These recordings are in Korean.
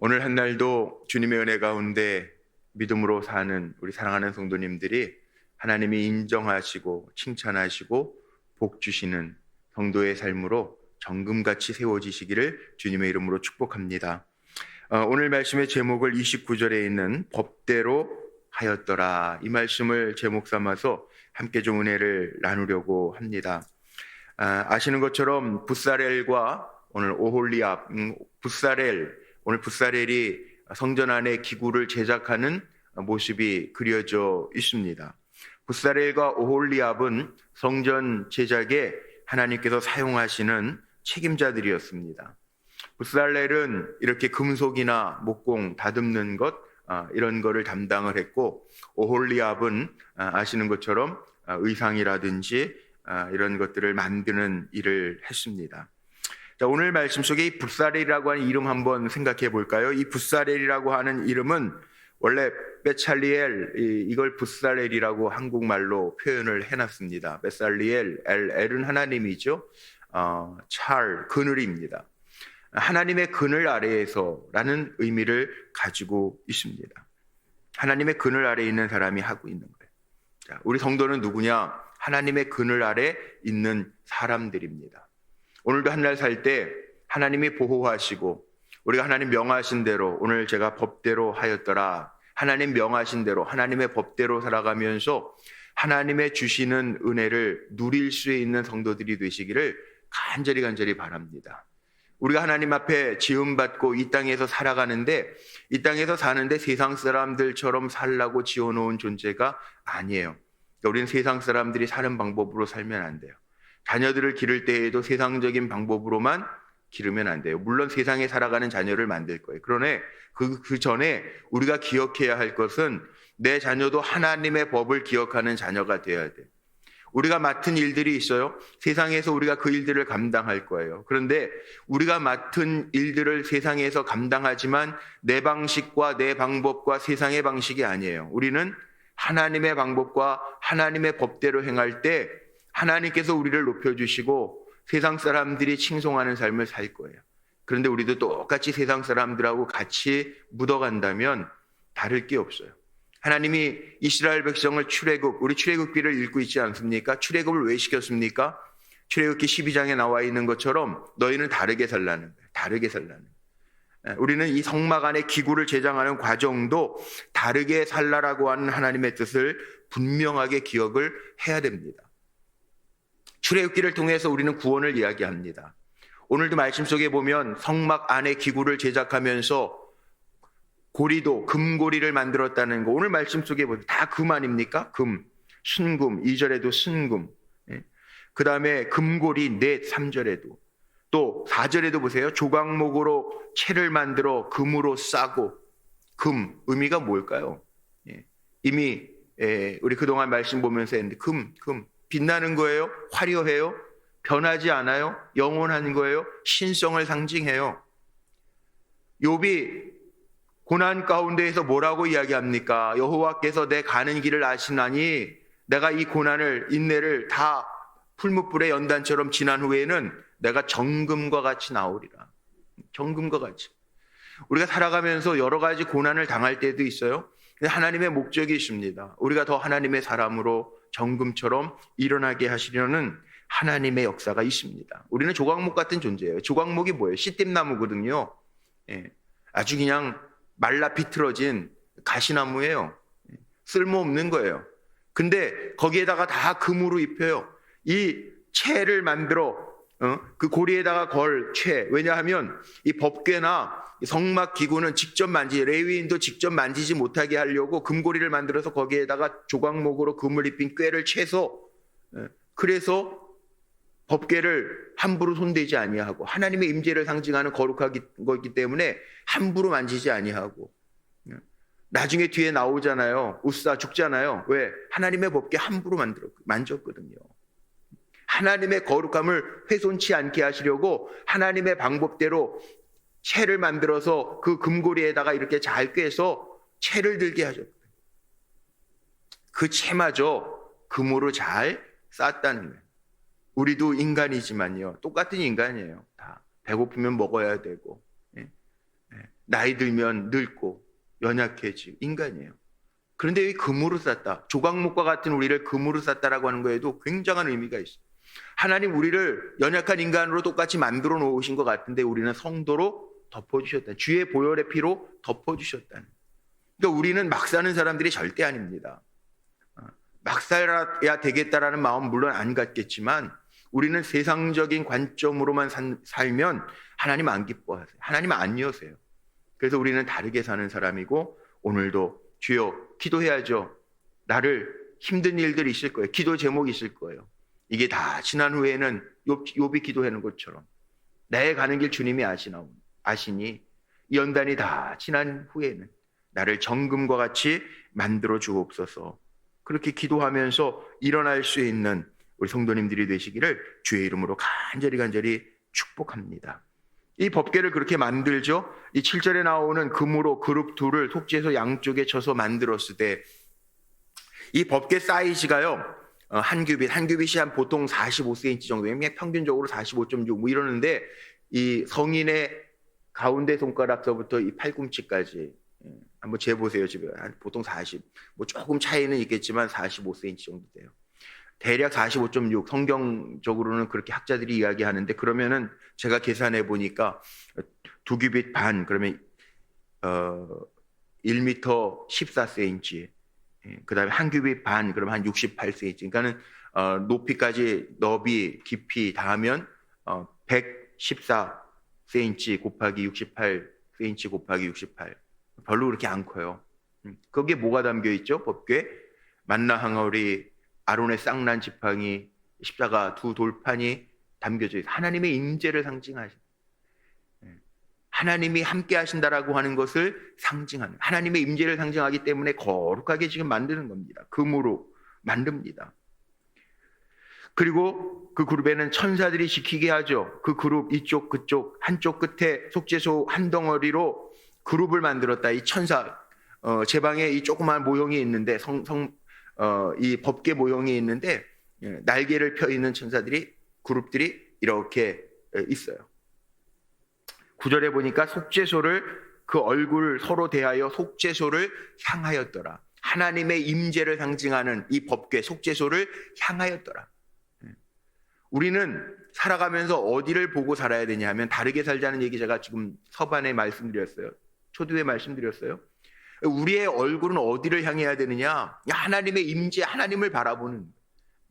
오늘 한 날도 주님의 은혜 가운데 믿음으로 사는 우리 사랑하는 성도님들이 하나님이 인정하시고 칭찬하시고 복 주시는 성도의 삶으로 정금같이 세워지시기를 주님의 이름으로 축복합니다. 오늘 말씀의 제목을 29절에 있는 법대로 하였더라, 이 말씀을 제목 삼아서 함께 좀 은혜를 나누려고 합니다. 아시는 것처럼 붓사렐과 오늘 오홀리압, 오늘 붓사렐이 성전 안에 기구를 제작하는 모습이 그려져 있습니다. 붓사렐과 오홀리압은 성전 제작에 하나님께서 사용하시는 책임자들이었습니다. 붓사렐은 이렇게 금속이나 목공, 다듬는 것, 이런 거를 담당을 했고, 오홀리압은 아시는 것처럼 의상이라든지 이런 것들을 만드는 일을 했습니다. 자, 오늘 말씀 속에 이 붓사렐이라고 하는 이름 한번 생각해 볼까요? 이 붓사렐이라고 하는 이름은 원래 베찰리엘, 이걸 붓사렐이라고 한국말로 표현을 해놨습니다. 베살리엘, 엘은 하나님이죠. 찰, 그늘입니다. 하나님의 그늘 아래에서라는 의미를 가지고 있습니다. 하나님의 그늘 아래에 있는 사람이 하고 있는 거예요. 자, 우리 성도는 누구냐? 하나님의 그늘 아래 있는 사람들입니다. 오늘도 한 날 살 때 하나님이 보호하시고 우리가 하나님 명하신 대로, 오늘 제가 법대로 하였더라, 하나님 명하신 대로 하나님의 법대로 살아가면서 하나님의 주시는 은혜를 누릴 수 있는 성도들이 되시기를 간절히 바랍니다. 우리가 하나님 앞에 지음받고 이 땅에서 살아가는데, 이 땅에서 사는데 세상 사람들처럼 살라고 지어놓은 존재가 아니에요. 우리는 세상 사람들이 사는 방법으로 살면 안 돼요. 자녀들을 기를 때에도 세상적인 방법으로만 기르면 안 돼요. 물론 세상에 살아가는 자녀를 만들 거예요. 그러나 그 전에 우리가 기억해야 할 것은 내 자녀도 하나님의 법을 기억하는 자녀가 되어야 돼요. 우리가 맡은 일들이 있어요. 세상에서 우리가 그 일들을 감당할 거예요. 그런데 우리가 맡은 일들을 세상에서 감당하지만 내 방식과 내 방법과 세상의 방식이 아니에요. 우리는 하나님의 방법과 하나님의 법대로 행할 때 하나님께서 우리를 높여주시고 세상 사람들이 칭송하는 삶을 살 거예요. 그런데 우리도 똑같이 세상 사람들하고 같이 묻어간다면 다를 게 없어요. 하나님이 이스라엘 백성을 우리 출애굽기를 읽고 있지 않습니까? 출애굽을 왜 시켰습니까? 출애굽기 12장에 나와 있는 것처럼 너희는 다르게 살라는 거예요. 다르게 살라는 거예요. 우리는 이 성막 안에 기구를 제작하는 과정도 다르게 살라라고 하는 하나님의 뜻을 분명하게 기억을 해야 됩니다. 출애굽기를 통해서 우리는 구원을 이야기합니다. 오늘도 말씀 속에 보면 성막 안에 기구를 제작하면서 고리도 금고리를 만들었다는 거, 오늘 말씀 속에 보면 다 금 아닙니까? 금, 순금, 2절에도 순금, 그 다음에 금고리 넷, 3절에도, 또 4절에도 보세요. 조각목으로 채를 만들어 금으로 싸고, 금, 의미가 뭘까요? 이미 우리 그동안 말씀 보면서 했는데 금, 빛나는 거예요? 화려해요? 변하지 않아요? 영원한 거예요? 신성을 상징해요. 욥이 고난 가운데에서 뭐라고 이야기합니까? 여호와께서 내 가는 길을 아시나니 내가 이 고난을, 인내를 다 풀무불의 연단처럼 지난 후에는 내가 정금과 같이 나오리라. 정금과 같이. 우리가 살아가면서 여러 가지 고난을 당할 때도 있어요. 하나님의 목적이 있습니다. 우리가 더 하나님의 사람으로 정금처럼 일어나게 하시려는 하나님의 역사가 있습니다. 우리는 조각목 같은 존재예요. 조각목이 뭐예요? 씨띠나무거든요. 아주 그냥 말라 비틀어진 가시나무예요. 쓸모없는 거예요. 근데 거기에다가 다 금으로 입혀요. 이 채를 만들어 그 고리에다가 걸 채. 왜냐하면 이 법궤나 성막 기구는 레위인도 직접 만지지 못하게 하려고 금고리를 만들어서 거기에다가 조각목으로 금을 입힌 꾀를 채서, 그래서 법궤를 함부로 손대지 아니하고 하나님의 임재를 상징하는 거룩한 거기 때문에 함부로 만지지 아니하고, 나중에 뒤에 나오잖아요. 우사 죽잖아요. 왜? 하나님의 법궤 함부로 만졌거든요. 하나님의 거룩함을 훼손치 않게 하시려고 하나님의 방법대로 채를 만들어서 그 금고리에다가 이렇게 잘 꿰서 채를 들게 하셨거든요. 그 채마저 금으로 잘 쌌다는 거예요. 우리도 인간이지만요, 똑같은 인간이에요. 다 배고프면 먹어야 되고, 나이 들면 늙고 연약해지고 인간이에요. 그런데 이 금으로 쌌다. 조각목과 같은 우리를 금으로 쌌다라고 하는 거에도 굉장한 의미가 있어요. 하나님 우리를 연약한 인간으로 똑같이 만들어 놓으신 것 같은데 우리는 성도로 덮어주셨다. 주의 보혈의 피로 덮어주셨다는. 그러니까 우리는 막 사는 사람들이 절대 아닙니다. 막 살아야 되겠다라는 마음 물론 안 갖겠지만 우리는 세상적인 관점으로만 살면 하나님 안 기뻐하세요. 하나님 안 여세요. 그래서 우리는 다르게 사는 사람이고 오늘도 주여 기도해야죠. 나를 힘든 일들이 있을 거예요. 기도 제목이 있을 거예요. 이게 다 지난 후에는 욥이 기도하는 것처럼 내 가는 길 주님이 아시니 이 연단이 다 지난 후에는 나를 정금과 같이 만들어 주옵소서. 그렇게 기도하면서 일어날 수 있는 우리 성도님들이 되시기를 주의 이름으로 간절히 축복합니다. 이 법궤를 그렇게 만들죠. 이 7절에 나오는 금으로 그룹 둘을 속죄소 양쪽에 쳐서 만들었을 때 이 법궤 사이즈가요, 한 규빗이 한 보통 45cm 정도, 평균적으로 45.6 뭐 이러는데 이 성인의 가운데 손가락서부터 이 팔꿈치까지 한번 재보세요. 집에 보통 40, 뭐 조금 차이는 있겠지만 45cm 정도 돼요. 대략 45.6, 성경적으로는 그렇게 학자들이 이야기하는데 그러면은 제가 계산해 보니까 2규빗 반 그러면 1m 14cm, 그 다음에 한 규빗 반 그러면 한 68cm. 그러니까는 높이까지 너비 깊이 다 하면 114cm 곱하기 68cm 곱하기 68. 별로 그렇게 안 커요. 거기에 뭐가 담겨 있죠? 법궤 만나 항아리, 아론의 쌍난 지팡이, 십자가 두 돌판이 담겨져 있어요. 하나님의 임재를 상징하신, 하나님이 함께 하신다라고 하는 것을 상징하는, 하나님의 임재를 상징하기 때문에 거룩하게 지금 만드는 겁니다. 금으로 만듭니다. 그리고 그 그룹에는 천사들이 지키게 하죠. 그 그룹 이쪽 그쪽 한쪽 끝에 속죄소 한 덩어리로 그룹을 만들었다. 이 천사, 제 방에 이 조그만 모형이 있는데 이 법궤 모형이 있는데 날개를 펴 있는 천사들이, 그룹들이 이렇게 있어요. 9절에 보니까 속죄소를, 그 얼굴 서로 대하여 속죄소를 향하였더라. 하나님의 임재를 상징하는 이 법궤 속죄소를 향하였더라. 우리는 살아가면서 어디를 보고 살아야 되냐 하면 다르게 살자는 얘기 제가 지금 서반에 말씀드렸어요. 초두에 말씀드렸어요. 우리의 얼굴은 어디를 향해야 되느냐? 하나님의 임재, 하나님을 바라보는,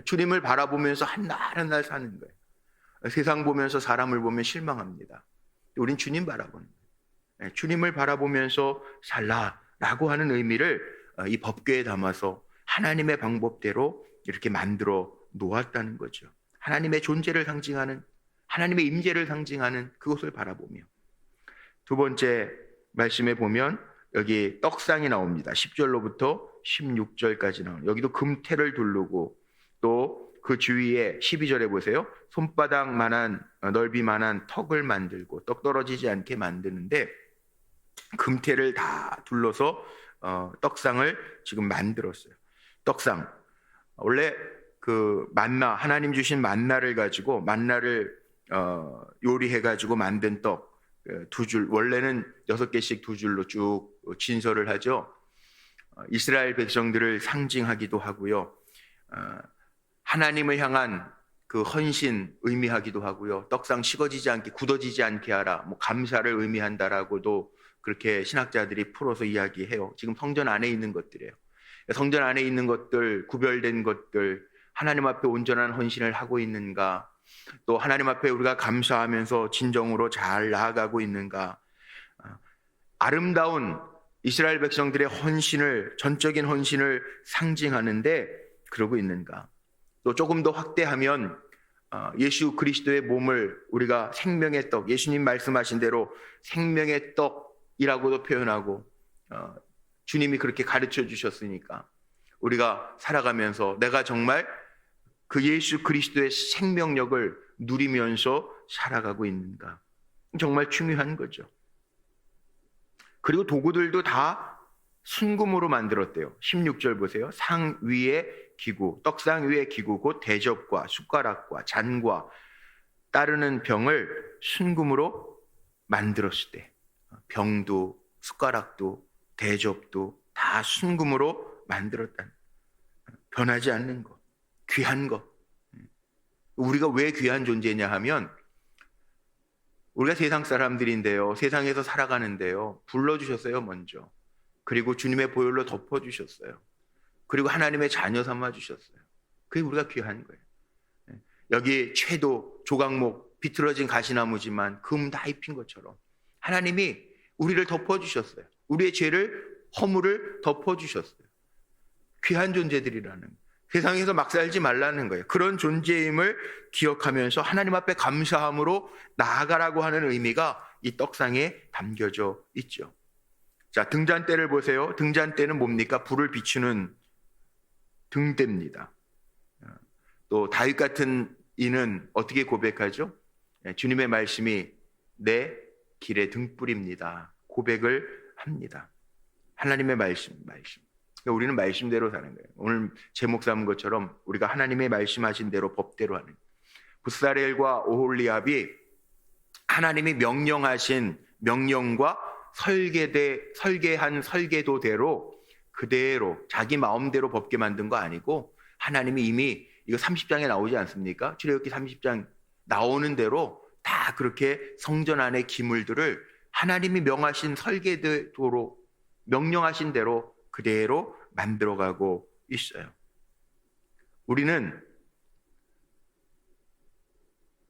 주님을 바라보면서 한 날 한 날 사는 거예요. 세상 보면서 사람을 보면 실망합니다. 우린 주님 바라보는 거예요. 주님을 바라보면서 살라라고 하는 의미를 이 법궤에 담아서 하나님의 방법대로 이렇게 만들어 놓았다는 거죠. 하나님의 존재를 상징하는, 하나님의 임재를 상징하는 그것을 바라보며. 두 번째 말씀에 보면 여기 떡상이 나옵니다. 10절로부터 16절까지 나오는, 여기도 금태를 두르고 또 그 주위에 12절에 보세요. 손바닥만한 넓이만한 턱을 만들고 떡 떨어지지 않게 만드는데 금태를 다 둘러서 떡상을 지금 만들었어요. 떡상, 원래 그 만나, 하나님 주신 만나를 가지고 만나를 요리해 가지고 만든 떡 두 줄, 원래는 6개씩 두 줄로 쭉 진설을 하죠. 이스라엘 백성들을 상징하기도 하고요. 하나님을 향한 그 헌신 의미하기도 하고요. 떡상 식어지지 않게, 굳어지지 않게 하라, 뭐 감사를 의미한다라고도 그렇게 신학자들이 풀어서 이야기해요. 지금 성전 안에 있는 것들이에요. 성전 안에 있는 것들, 구별된 것들, 하나님 앞에 온전한 헌신을 하고 있는가, 또 하나님 앞에 우리가 감사하면서 진정으로 잘 나아가고 있는가, 아름다운 이스라엘 백성들의 헌신을, 전적인 헌신을 상징하는데 그러고 있는가. 또 조금 더 확대하면 예수 그리스도의 몸을 우리가 생명의 떡, 예수님 말씀하신 대로 생명의 떡이라고도 표현하고, 주님이 그렇게 가르쳐 주셨으니까 우리가 살아가면서 내가 정말 그 예수 그리스도의 생명력을 누리면서 살아가고 있는가, 정말 중요한 거죠. 그리고 도구들도 다 순금으로 만들었대요. 16절 보세요. 상 위에 기구, 떡상 위에 기구, 곧 대접과 숟가락과 잔과 따르는 병을 순금으로 만들었을 때, 병도 숟가락도 대접도 다 순금으로 만들었다는, 변하지 않는 것, 귀한 것. 우리가 왜 귀한 존재냐 하면 우리가 세상 사람들인데요, 세상에서 살아가는데요, 불러주셨어요 먼저. 그리고 주님의 보혈로 덮어주셨어요. 그리고 하나님의 자녀 삼아주셨어요. 그게 우리가 귀한 거예요. 여기 채도 조각목 비틀어진 가시나무지만 금 다 입힌 것처럼 하나님이 우리를 덮어주셨어요. 우리의 죄를, 허물을 덮어주셨어요. 귀한 존재들이라는 거예요. 세상에서 막 살지 말라는 거예요. 그런 존재임을 기억하면서 하나님 앞에 감사함으로 나아가라고 하는 의미가 이 떡상에 담겨져 있죠. 자, 등잔대를 보세요. 등잔대는 뭡니까? 불을 비추는 등대입니다. 또 다윗 같은 이는 어떻게 고백하죠? 주님의 말씀이 내 길의 등불입니다. 고백을 합니다. 하나님의 말씀. 그러니까 우리는 말씀대로 사는 거예요. 오늘 제목 삼은 것처럼 우리가 하나님의 말씀하신 대로 법대로 하는. 부사렐과 오홀리압이 하나님이 명령하신 명령과 설계한 설계도대로 그대로 자기 마음대로 법게 만든 거 아니고 하나님이 이미 이거 30장에 나오지 않습니까? 출애굽기 30장 나오는 대로 다 그렇게 성전 안의 기물들을 하나님이 명하신 설계도로 명령하신 대로 그대로 만들어가고 있어요. 우리는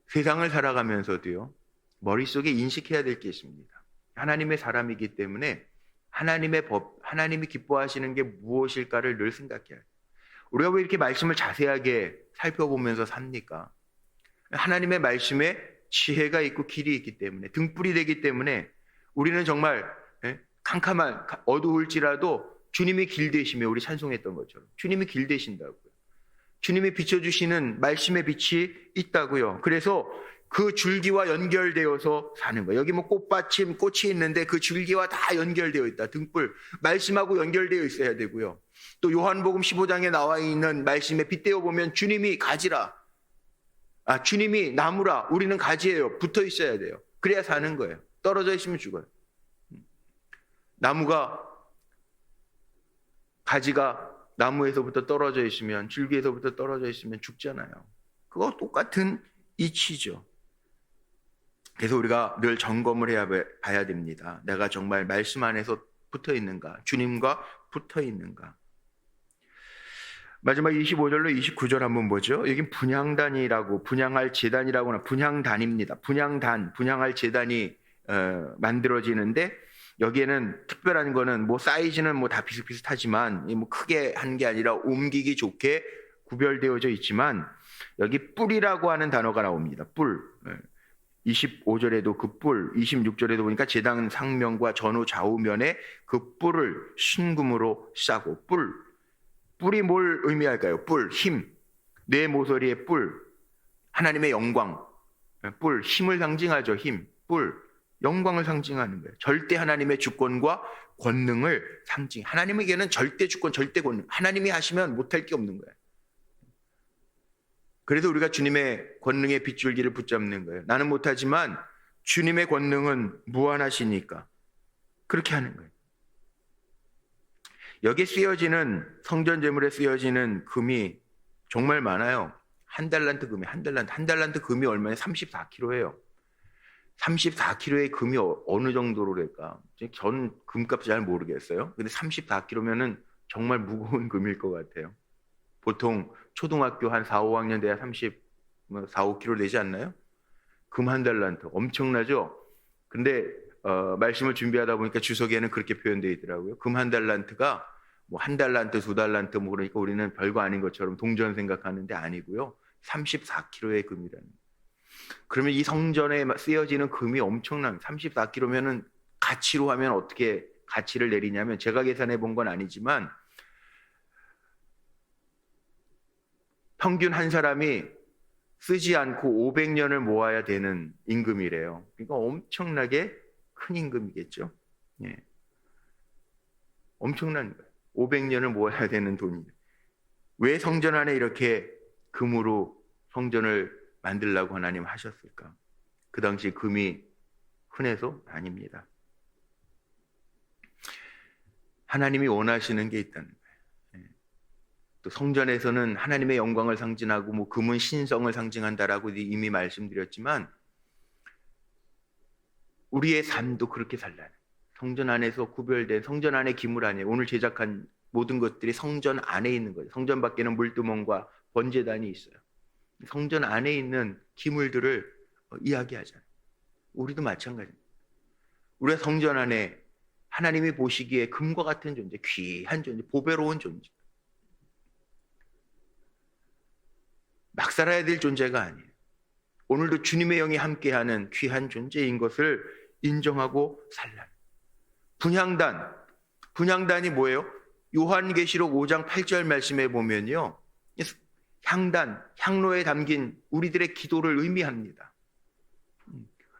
세상을 살아가면서도요, 머릿속에 인식해야 될 게 있습니다. 하나님의 사람이기 때문에 하나님의 법, 하나님이 기뻐하시는 게 무엇일까를 늘 생각해야 해요. 우리가 왜 이렇게 말씀을 자세하게 살펴보면서 삽니까? 하나님의 말씀에 지혜가 있고 길이 있기 때문에, 등불이 되기 때문에 우리는 정말 캄캄한 어두울지라도 주님이 길 되시며, 우리 찬송했던 것처럼 주님이 길 되신다고요. 주님이 비춰주시는 말씀의 빛이 있다고요. 그래서 그 줄기와 연결되어서 사는 거예요. 여기 뭐 꽃받침, 꽃이 있는데 그 줄기와 다 연결되어 있다. 등불, 말씀하고 연결되어 있어야 되고요. 또 요한복음 15장에 나와 있는 말씀에 빗대어 보면 주님이 가지라, 주님이 나무라, 우리는 가지예요. 붙어 있어야 돼요. 그래야 사는 거예요. 떨어져 있으면 죽어요. 나무가, 가지가 나무에서부터 떨어져 있으면, 줄기에서부터 떨어져 있으면 죽잖아요. 그거 똑같은 이치죠. 그래서 우리가 늘 점검을 봐야 됩니다. 내가 정말 말씀 안에서 붙어 있는가, 주님과 붙어 있는가. 마지막 25절로 29절 한번 보죠. 여긴 분향단이라고, 분향할 제단이라고, 분향단입니다. 분향단, 분향할 제단이 만들어지는데, 여기에는 특별한 거는 뭐 사이즈는 뭐 다 비슷비슷하지만 뭐 크게 한 게 아니라 옮기기 좋게 구별되어져 있지만, 여기 뿔이라고 하는 단어가 나옵니다. 뿔. 25절에도 그 뿔, 26절에도 보니까 제단 상면과 전후 좌우면에 그 뿔을 순금으로 싸고, 뿔이 뭘 의미할까요? 뿔, 힘. 내 모서리의 뿔, 하나님의 영광. 뿔, 힘을 상징하죠. 힘, 뿔, 영광을 상징하는 거예요. 절대 하나님의 주권과 권능을 상징. 하나님에게는 절대 주권, 절대 권능. 하나님이 하시면 못할 게 없는 거예요. 그래서 우리가 주님의 권능의 빗줄기를 붙잡는 거예요. 나는 못하지만 주님의 권능은 무한하시니까 그렇게 하는 거예요. 여기에 쓰여지는, 성전 제물에 쓰여지는 금이 정말 많아요. 한 달란트 금이 얼마냐? 34kg예요. 34kg의 금이 어느 정도로 될까? 전 금값 잘 모르겠어요. 근데 34kg면은 정말 무거운 금일 것 같아요. 보통 초등학교 한 4, 5학년 돼야 4, 5kg 되지 않나요? 금 한 달란트. 엄청나죠? 근데 말씀을 준비하다 보니까 주석에는 그렇게 표현되어 있더라고요. 금 한 달란트가 뭐 한 달란트, 두 달란트 뭐 그러니까 우리는 별거 아닌 것처럼 동전 생각하는데 아니고요. 34kg의 금이라는. 그러면 이 성전에 쓰여지는 금이 엄청난, 34kg면은 가치로 하면 어떻게 가치를 내리냐면, 제가 계산해 본 건 아니지만 평균 한 사람이 쓰지 않고 500년을 모아야 되는 임금이래요. 그러니까 엄청나게 큰 임금이겠죠. 예. 엄청난 거예요. 500년을 모아야 되는 돈이. 왜 성전 안에 이렇게 금으로 성전을 만들라고 하나님 하셨을까? 그 당시 금이 흔해서? 아닙니다. 하나님이 원하시는 게 있다는 거예요. 또 성전에서는 하나님의 영광을 상징하고 뭐 금은 신성을 상징한다라고 이미 말씀드렸지만 우리의 삶도 그렇게 살라는, 성전 안에서 구별된, 성전 안에 기물 안에 오늘 제작한 모든 것들이 성전 안에 있는 거예요. 성전 밖에는 물두멍과 번제단이 있어요. 성전 안에 있는 기물들을 이야기하잖아요. 우리도 마찬가지입니다. 우리가 성전 안에 하나님이 보시기에 금과 같은 존재, 귀한 존재, 보배로운 존재, 막 살아야 될 존재가 아니에요. 오늘도 주님의 영이 함께하는 귀한 존재인 것을 인정하고 살라. 분향단이 뭐예요? 요한계시록 5장 8절 말씀에 보면요, 향단, 향로에 담긴 우리들의 기도를 의미합니다.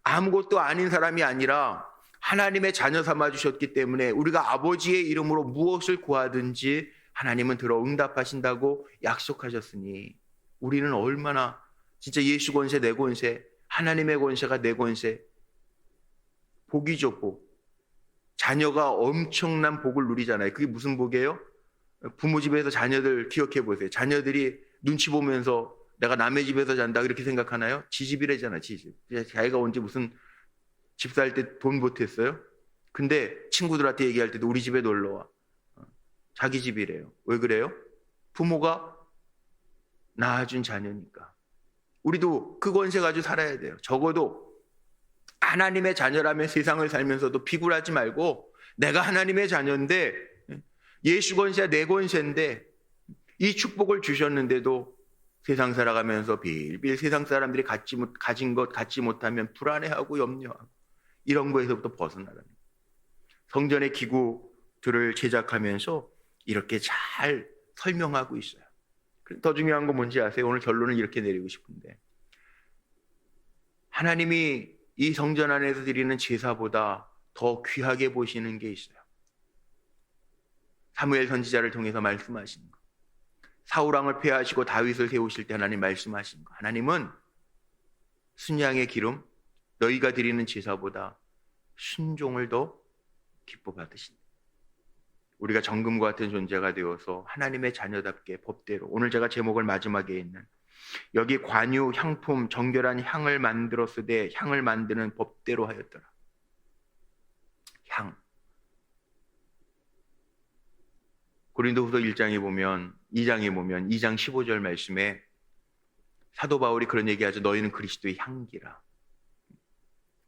아무것도 아닌 사람이 아니라 하나님의 자녀 삼아 주셨기 때문에 우리가 아버지의 이름으로 무엇을 구하든지 하나님은 들어 응답하신다고 약속하셨으니 우리는 얼마나 진짜 예수 권세, 내 권세, 하나님의 권세가 내 권세, 복이 좋고 자녀가 엄청난 복을 누리잖아요. 그게 무슨 복이에요? 부모 집에서 자녀들 기억해 보세요. 자녀들이 눈치 보면서 내가 남의 집에서 잔다 그렇게 생각하나요? 지 집이래잖아, 지 집. 자기가 언제 무슨 집 살 때 돈 못했어요? 근데 친구들한테 얘기할 때도 우리 집에 놀러 와. 자기 집이래요. 왜 그래요? 부모가 낳아준 자녀니까. 우리도 그 권세 가지고 살아야 돼요. 적어도 하나님의 자녀라면 세상을 살면서도 비굴하지 말고 내가 하나님의 자녀인데 예수 권세야 내 권세인데 이 축복을 주셨는데도 세상 살아가면서 빌빌 세상 사람들이 가진 것 갖지 못하면 불안해하고 염려하고 이런 거에서부터 벗어나라는 거예요. 성전의 기구들을 제작하면서 이렇게 잘 설명하고 있어요. 더 중요한 건 뭔지 아세요? 오늘 결론을 이렇게 내리고 싶은데 하나님이 이 성전 안에서 드리는 제사보다 더 귀하게 보시는 게 있어요. 사무엘 선지자를 통해서 말씀하신 거. 사울왕을 폐하시고 다윗을 세우실 때 하나님 말씀하신 거. 하나님은 순양의 기름, 너희가 드리는 제사보다 순종을 더 기뻐 받으신다. 우리가 정금과 같은 존재가 되어서 하나님의 자녀답게 법대로, 오늘 제가 제목을 마지막에 있는 여기 관유, 향품, 정결한 향을 만들었으되 향을 만드는 법대로 하였더라. 향. 고린도후서 1장에 보면 2장 15절 말씀에 사도 바울이 그런 얘기하죠. 너희는 그리스도의 향기라.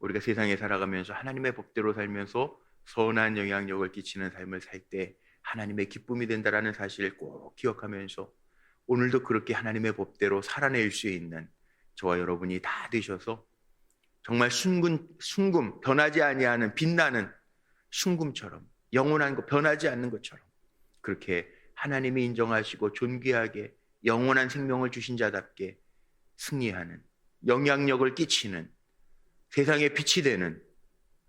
우리가 세상에 살아가면서 하나님의 법대로 살면서 선한 영향력을 끼치는 삶을 살 때 하나님의 기쁨이 된다라는 사실을 꼭 기억하면서 오늘도 그렇게 하나님의 법대로 살아낼 수 있는 저와 여러분이 다 되셔서 정말 순금 변하지 아니하는 빛나는 순금처럼 영원한 것 변하지 않는 것처럼 그렇게 하나님이 인정하시고 존귀하게 영원한 생명을 주신 자답게 승리하는 영향력을 끼치는 세상에 빛이 되는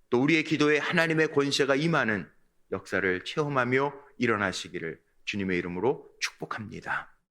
또 우리의 기도에 하나님의 권세가 임하는 역사를 체험하며 일어나시기를 주님의 이름으로 축복합니다.